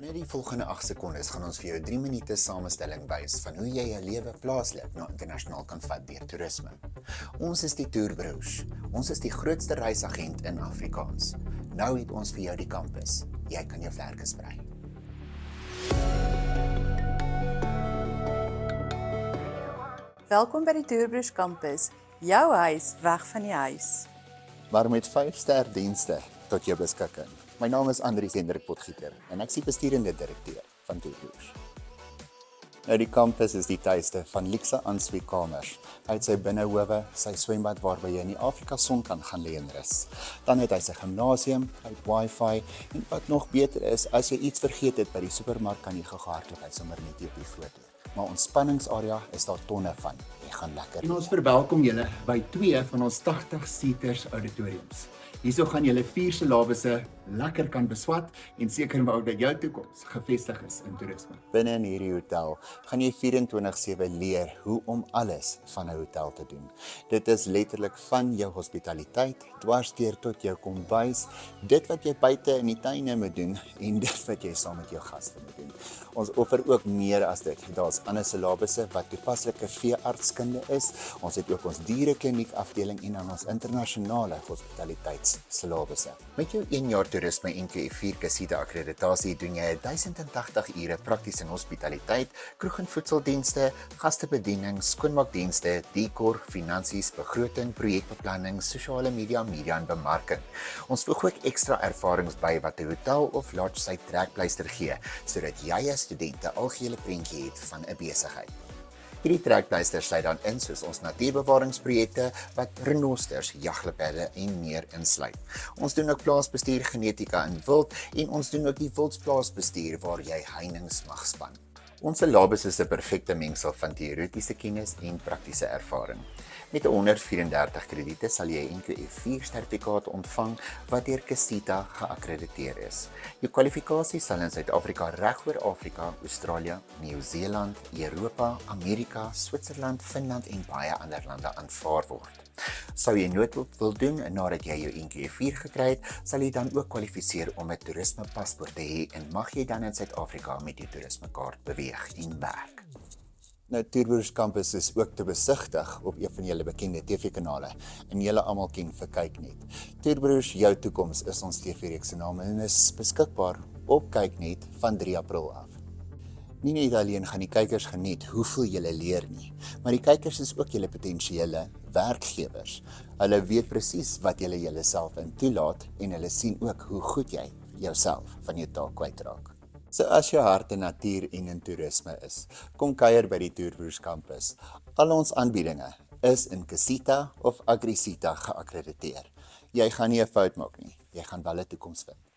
Binne die volgende 8 sekondes gaan ons vir jou 3 minute samestelling wys van hoe jy jou lewe plaaslik na internasionaal kan vat deur toerisme. Ons is die Toerbroers. Ons is die grootste reisagent in Afrikaans. Nou het ons vir jou die kampus. Jy kan jou vlerke sprei. Welkom by die Toerbroers Campus, jou huis weg van die huis. Maar met 5-ster dienste tot jou beskikking. My naam is Andries Hendrik Potgieter en ek is die besturende direkteur van Toerbroers. Nou die kampus is die tuiste van luukse aanspreekkamers. Hy het sy binnehowe, sy swembad waarby jy in die Afrika son kan gaan lê en rus. Dan het hy sy gimnasium, hy het wifi en wat nog beter is, as jy iets vergeet het by die supermark kan jy gehardloop uit sommer net op die foto. Maar ontspanningsarea is daar tonne van. Jy gaan lekker. En ons verwelkom julle by 2 van ons 80-seaters auditoriums. Hierso gaan julle 4 syllabusse lekker kan beswat en seker maak dat jou toekoms gefestig is in toerisme. Binne in hierdie hotel gaan jy 24/7 leer hoe om alles van 'n hotel te doen. Dit is letterlik van jou hospitaliteit, dwarsdeur tot jou kombuis, dit wat jy buite in die tuine moet doen en dit wat jy saam met jou gaste moet doen. Ons offer ook meer as dit. Daar's ander syllabusse wat toepaslike veeartskunde is. Ons het ook ons dierekliniek afdeling en dan ons internasionale hospitaliteitssyllabusse. Met jou 1 jaar toerisme NQF4 Casita akkreditasie doen jy 1080 ure prakties in hospitaliteit, kroeg- en voedseldienste, gastebediening, skoonmaakdienste, dekor, finansies, begroting, projekbeplanning, sosiale media en bemarking. Ons voeg ook ekstra ervarings by wat 'n hotel of lodge sy trekpleister gee, sodat jy as student 'n algehele prentjie het van 'n besigheid. Hierdie trekpleisters sluit dan in soos ons natuurbewaringsprojekte wat renosters, jaglepelle en meer insluit. Ons doen ook plaasbestuur, genetika in wild en ons doen ook die wildsplaasbestuur waar jy heininge mag span. Ons syllabus is 'n perfekte mengsel van teoretiese kennis en praktiese ervaring. Met 134 krediete sal jy 'n NQF4 sertifikaat ontvang wat deur Casita geakkrediteer is. Jou kwalifikasie sal in Suid-Afrika regoor Afrika, Australië, Nieu-Seeland, Europa, Amerika, Switserland, Finland en baie ander lande aanvaar word. Sou jy noodhulp wil doen nadat jy jou NQF4 gekry het, sal jy dan ook kwalifiseer om 'n toerismepaspoort te hê en mag jy dan in Suid-Afrika met jou toerismekaart beweeg en werk. Nou, Toerbroers Campus is ook te besigtig op een van julle bekende TV-kanale en julle almal ken vir Kyknet. Toerbroers, jou toekoms is ons TV-reeks se naam en is beskikbaar op Kyknet van 3 April af. Nie net alleen gaan die kykers geniet hoeveel julle leer nie, maar die kykers is ook julle potensiële werkgewers. Hulle weet presies wat julle julleself in toelaat en hulle sien ook hoe goed jy jouself van jou taak kwytraak. So as jou hart in natuur en in toerisme is, kom kuier by die Toerbroers Campus. Al ons aanbiedinge is in Casita of Agrisita geakkrediteer. Jy gaan nie 'n fout maak nie, jy gaan wel 'n toekoms vind.